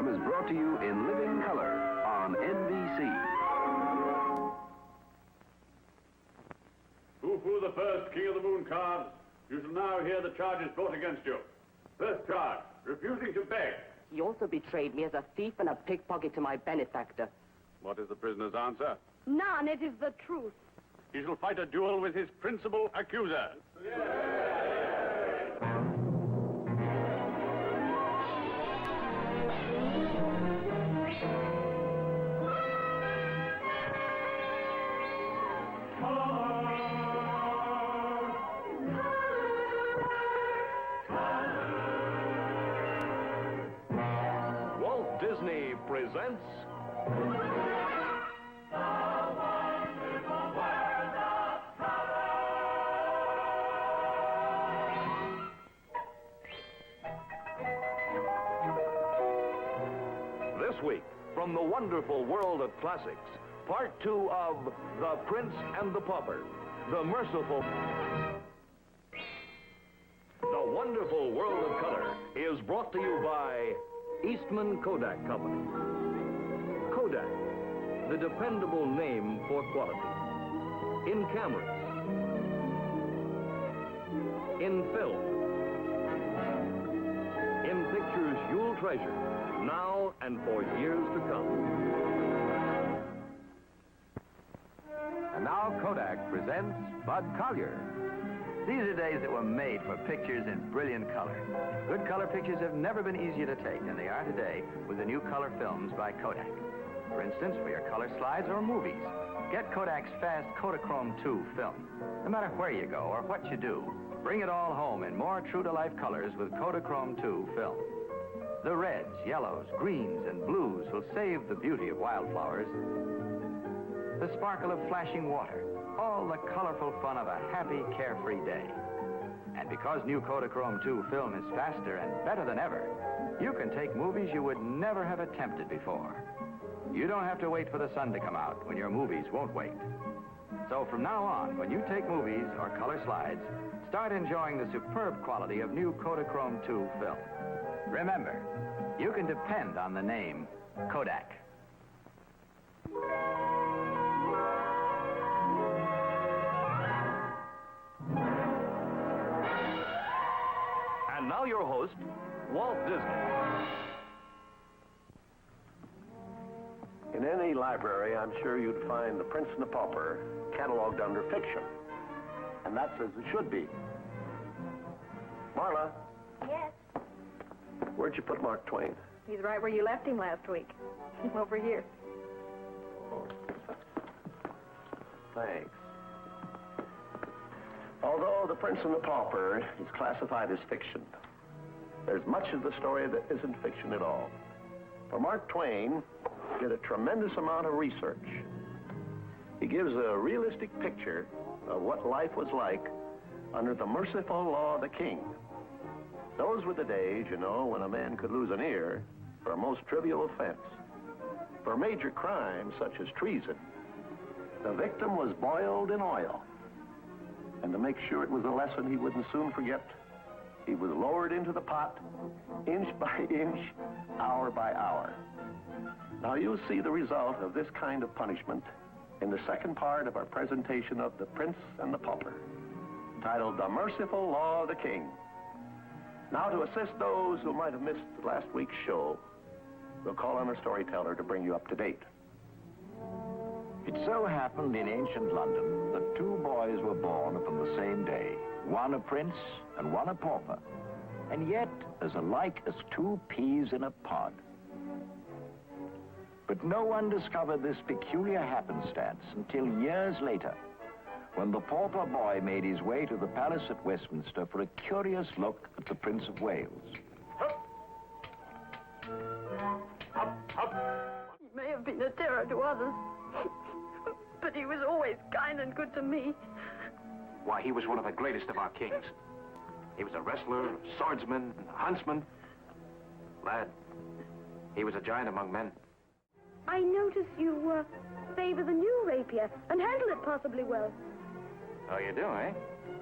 program is brought to you in living color on NBC. Who the first King of the Moon cards? You shall now hear the charges brought against you. First charge, refusing to beg. He also betrayed me as a thief and a pickpocket to my benefactor. What is the prisoner's answer? None, it is the truth. He shall fight a duel with his principal accuser. Walt Disney presents this week, from the wonderful world of classics, part 2 of The Prince and the Pauper, The Merciful. The wonderful world of color is brought to you by Eastman Kodak Company. Kodak, the dependable name for quality. In cameras, in film, in pictures you'll treasure now and for years to come. And now Kodak presents Bud Collyer. These are days that were made for pictures in brilliant color. Good color pictures have never been easier to take than they are today with the new color films by Kodak. For instance, for your color slides or movies, get Kodak's fast Kodachrome 2 film. No matter where you go or what you do, bring it all home in more true-to-life colors with Kodachrome 2 film. The reds, yellows, greens, and blues will save the beauty of wildflowers, the sparkle of flashing water, all the colorful fun of a happy, carefree day. And because new Kodachrome 2 film is faster and better than ever, you can take movies you would never have attempted before. You don't have to wait for the sun to come out when your movies won't wait. So from now on, when you take movies or color slides, start enjoying the superb quality of new Kodachrome 2 film. Remember, you can depend on the name Kodak. And now your host, Walt Disney. In any library, I'm sure you'd find The Prince and the Pauper cataloged under fiction. And that's as it should be. Marla, Yes. where'd you put Mark Twain? He's right where you left him last week. Over here. Thanks. Although The Prince and the Pauper is classified as fiction, there's much of the story that isn't fiction at all. For Mark Twain did a tremendous amount of research. He gives a realistic picture of what life was like under the merciful law of the king. Those were the days, you know, when a man could lose an ear for a most trivial offense. For major crimes such as treason, the victim was boiled in oil. And to make sure it was a lesson he wouldn't soon forget, he was lowered into the pot, inch by inch, hour by hour. Now you'll see the result of this kind of punishment in the second part of our presentation of The Prince and the Pauper, titled The Merciful Law of the King. Now, to assist those who might have missed last week's show, we'll call on our storyteller to bring you up to date. It so happened in ancient London that two boys were born upon the same day, one a prince and one a pauper, and yet as alike as two peas in a pod. But no one discovered this peculiar happenstance until years later, when the pauper boy made his way to the palace at Westminster for a curious look at the Prince of Wales. He may have been a terror to others, but he was always kind and good to me. Why, he was one of the greatest of our kings. He was a wrestler, a swordsman, a huntsman. Lad, he was a giant among men. I notice you favor the new rapier and handle it possibly well. Oh, you do, eh?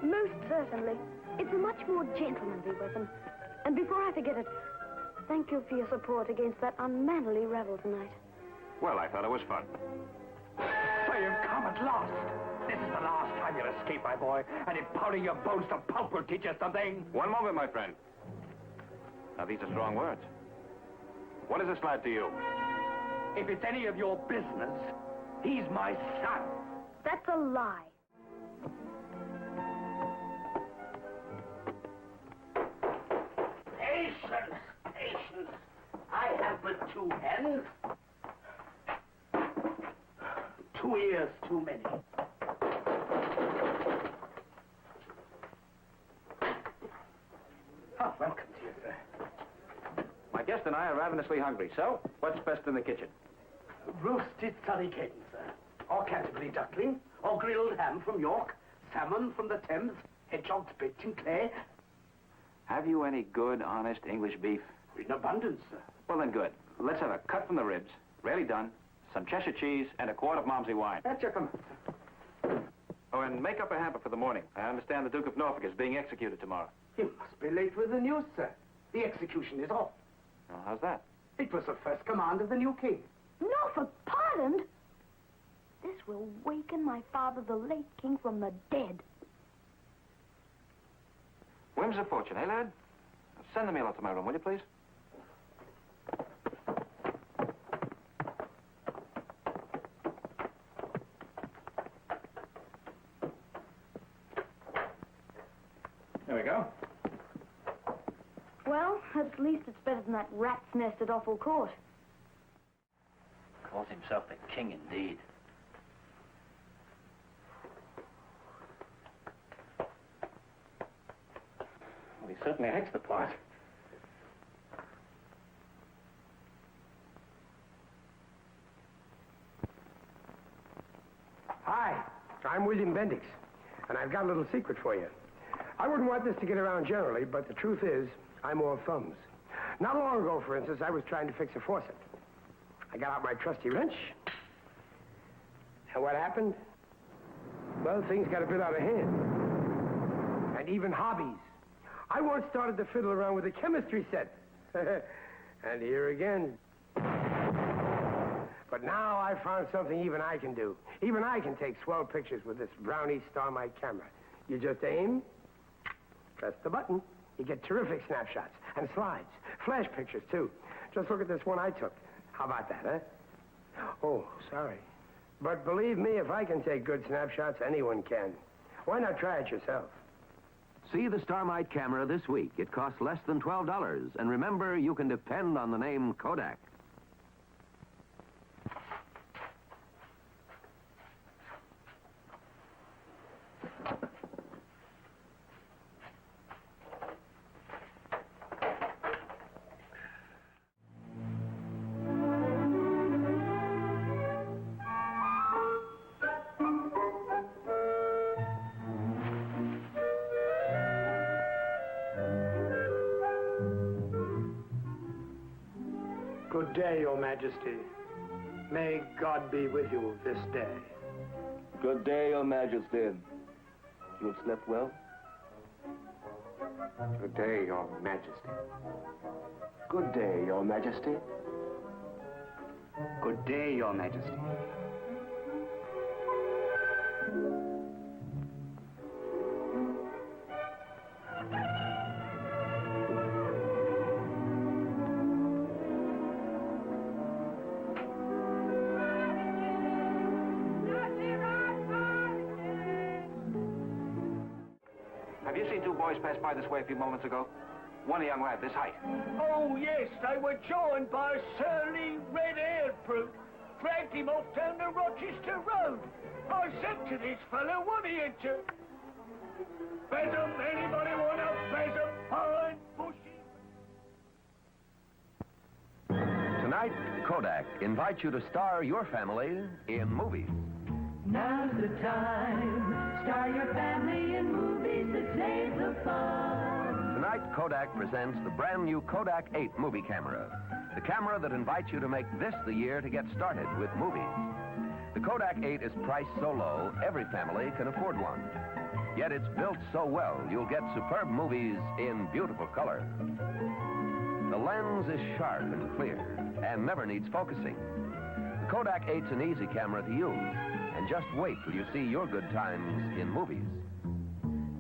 Most certainly. It's a much more gentlemanly weapon. And before I forget it, thank you for your support against that unmannerly rebel tonight. Well, I thought it was fun. So you've come at last. This is the last time you'll escape, my boy. And if powdering your bones to pulp will teach you something. One moment, my friend. Now, these are strong words. What is this lad to you? If it's any of your business, he's my son. That's a lie. Patience, patience. I have but 2 hens. 2 years too many. Oh, welcome to you, sir. My guest and I are ravenously hungry, so what's best in the kitchen? Roasted surricane, sir. Or Canterbury duckling. Or grilled ham from York. Salmon from the Thames. Hedgehogs baked in clay. Have you any good, honest English beef? In abundance, sir. Well, then good. Let's have a cut from the ribs, rarely done, some Cheshire cheese, and a quart of Malmsey wine. At your command, sir. Oh, and make up a hamper for the morning. I understand the Duke of Norfolk is being executed tomorrow. You must be late with the news, sir. The execution is off. Well, how's that? It was the first command of the new king. Norfolk pardoned? This will waken my father, the late king, from the dead. Whims of fortune, eh, lad? Send the meal up to my room, will you, please? There we go. Well, at least it's better than that rat's nest at Offal Court. Calls himself the king, indeed. Well, he certainly acts the part. Hi, I'm William Bendix, and I've got a little secret for you. I wouldn't want this to get around generally, but the truth is, I'm all thumbs. Not long ago, for instance, I was trying to fix a faucet. I got out my trusty wrench, and what happened? Well, things got a bit out of hand. And even hobbies. I once started to fiddle around with a chemistry set. And here again. But now I've found something even I can do. Even I can take swell pictures with this Brownie Starmite camera. You just aim, press the button. You get terrific snapshots and slides. Flash pictures, too. Just look at this one I took. How about that, huh? Oh, sorry. But believe me, if I can take good snapshots, anyone can. Why not try it yourself? See the Starmite camera this week. It costs less than $12. And remember, you can depend on the name Kodak. Good day, Your Majesty. May God be with you this day. Good day, Your Majesty. You slept well? Good day, Your Majesty. Good day, Your Majesty. Good day, Your Majesty. Have you seen 2 boys pass by this way a few moments ago? One a young lad, this height. Oh, yes, they were joined by a surly, red-haired brute. Dragged him off down the Rochester Road. I said to this fellow, what are you to... Besom, anybody want a besom? Pine, bushy... Tonight, Kodak invites you to star your family in movies. Now's the time. Star your family in movies that save the fun. Tonight, Kodak presents the brand new Kodak 8 movie camera. The camera that invites you to make this the year to get started with movies. The Kodak 8 is priced so low, every family can afford one. Yet it's built so well, you'll get superb movies in beautiful color. The lens is sharp and clear and never needs focusing. The Kodak 8's an easy camera to use. And just wait till you see your good times in movies.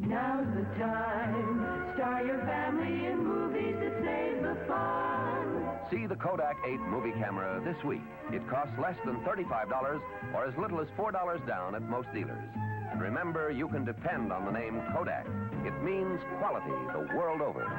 Now's the time. Star your family in movies that save the fun. See the Kodak 8 movie camera this week. It costs less than $35 or as little as $4 down at most dealers. And remember, you can depend on the name Kodak. It means quality the world over.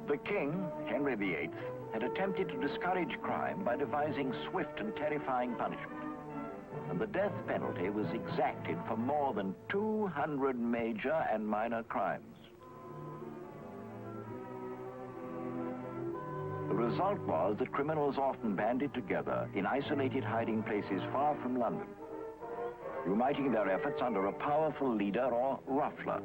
The king, Henry VIII, had attempted to discourage crime by devising swift and terrifying punishment. And the death penalty was exacted for more than 200 major and minor crimes. The result was that criminals often banded together in isolated hiding places far from London, uniting their efforts under a powerful leader or ruffler.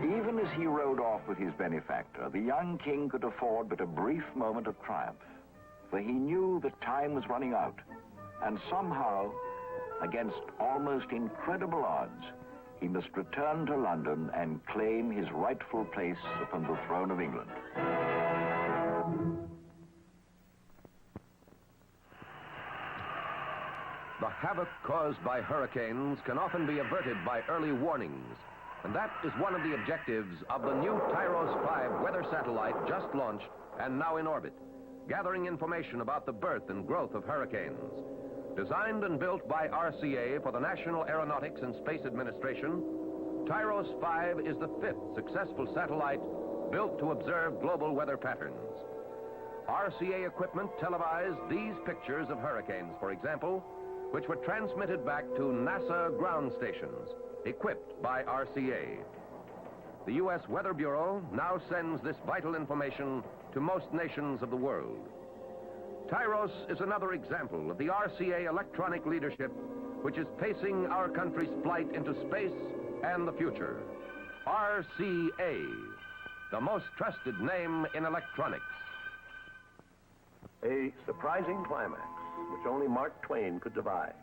Even as he rode off with his benefactor, the young king could afford but a brief moment of triumph, for he knew that time was running out, and somehow, against almost incredible odds, he must return to London and claim his rightful place upon the throne of England. The havoc caused by hurricanes can often be averted by early warnings. And that is one of the objectives of the new Tyros 5 weather satellite just launched and now in orbit, gathering information about the birth and growth of hurricanes. Designed and built by RCA for the National Aeronautics and Space Administration, Tyros 5 is the 5th successful satellite built to observe global weather patterns. RCA equipment televised these pictures of hurricanes, for example, which were transmitted back to NASA ground stations, equipped by RCA. The U.S. Weather Bureau now sends this vital information to most nations of the world. Tyros is another example of the RCA electronic leadership which is pacing our country's flight into space and the future. RCA, the most trusted name in electronics. A surprising climax, which only Mark Twain could devise,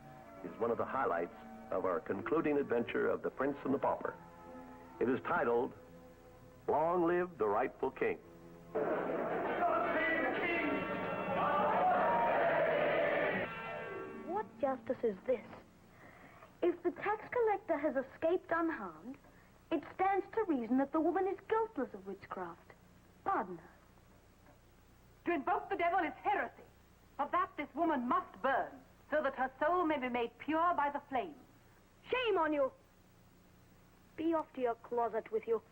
is one of the highlights of our concluding adventure of The Prince and the Pauper. It is titled, Long Live the Rightful King. What justice is this? If the tax collector has escaped unharmed, it stands to reason that the woman is guiltless of witchcraft. Pardon her. To invoke the devil is heresy. For that this woman must burn, so that her soul may be made pure by the flame. Shame on you! Be off to your closet with you,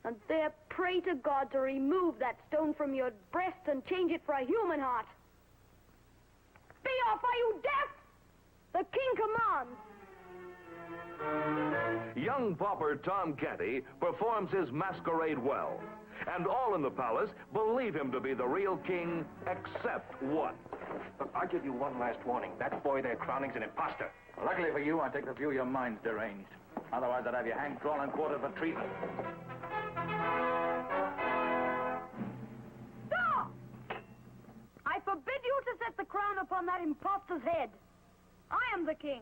and there pray to God to remove that stone from your breast and change it for a human heart. Be off, are you deaf? The king commands. Young pauper Tom Canty performs his masquerade well, and all in the palace believe him to be the real king, except one. Look, I'll give you one last warning. That boy there crowning's an imposter. Luckily for you, I take the view your mind's deranged. Otherwise, I'd have you hanged, drawn, and quartered for treason. Stop! I forbid you to set the crown upon that impostor's head. I am the king.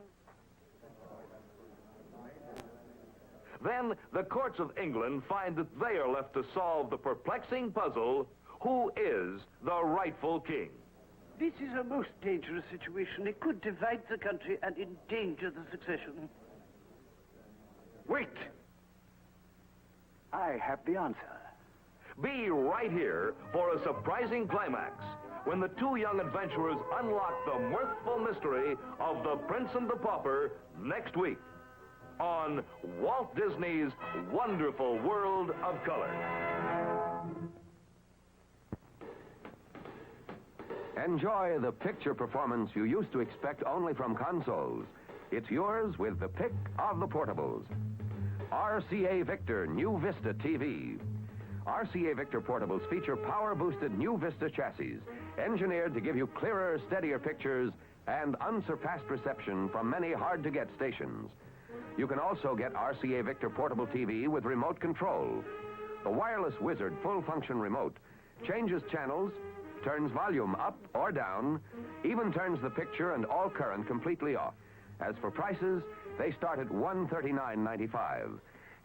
Then the courts of England find that they are left to solve the perplexing puzzle, who is the rightful king? This is a most dangerous situation. It could divide the country and endanger the succession. Wait! I have the answer. Be right here for a surprising climax when the two young adventurers unlock the mirthful mystery of The Prince and the Pauper next week on Walt Disney's Wonderful World of Color. Enjoy the picture performance you used to expect only from consoles. It's yours with the pick of the portables. RCA Victor New Vista TV. RCA Victor portables feature power-boosted New Vista chassis, engineered to give you clearer, steadier pictures and unsurpassed reception from many hard-to-get stations. You can also get RCA Victor portable TV with remote control. The wireless Wizard full-function remote changes channels, turns volume up or down, even turns the picture and all current completely off. As for prices, they start at $139.95.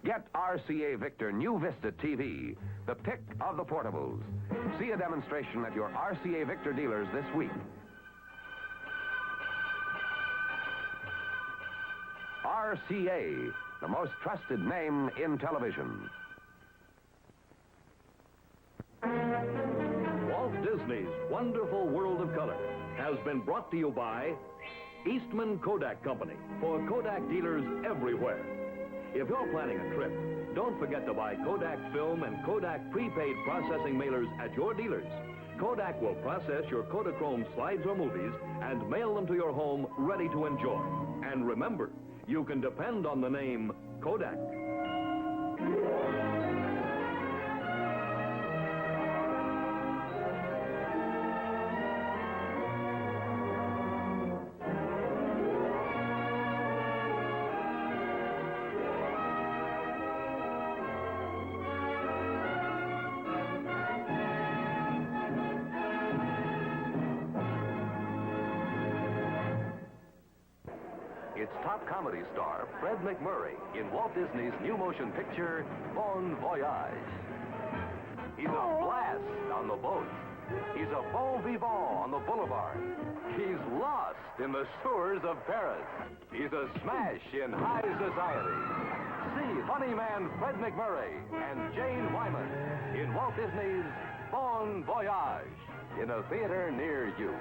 Get RCA Victor New Vista TV, the pick of the portables. See a demonstration at your RCA Victor dealers this week. RCA, the most trusted name in television. Walt Disney's Wonderful World of Color has been brought to you by Eastman Kodak Company for Kodak dealers everywhere. If you're planning a trip, don't forget to buy Kodak film and Kodak prepaid processing mailers at your dealers. Kodak will process your Kodachrome slides or movies and mail them to your home ready to enjoy. And remember, you can depend on the name Kodak. It's top comedy star Fred MacMurray in Walt Disney's new motion picture, Bon Voyage. He's a blast on the boat. He's a bon vivant on the boulevard. He's lost in the sewers of Paris. He's a smash in high society. See funny man Fred MacMurray and Jane Wyman in Walt Disney's Bon Voyage in a theater near you.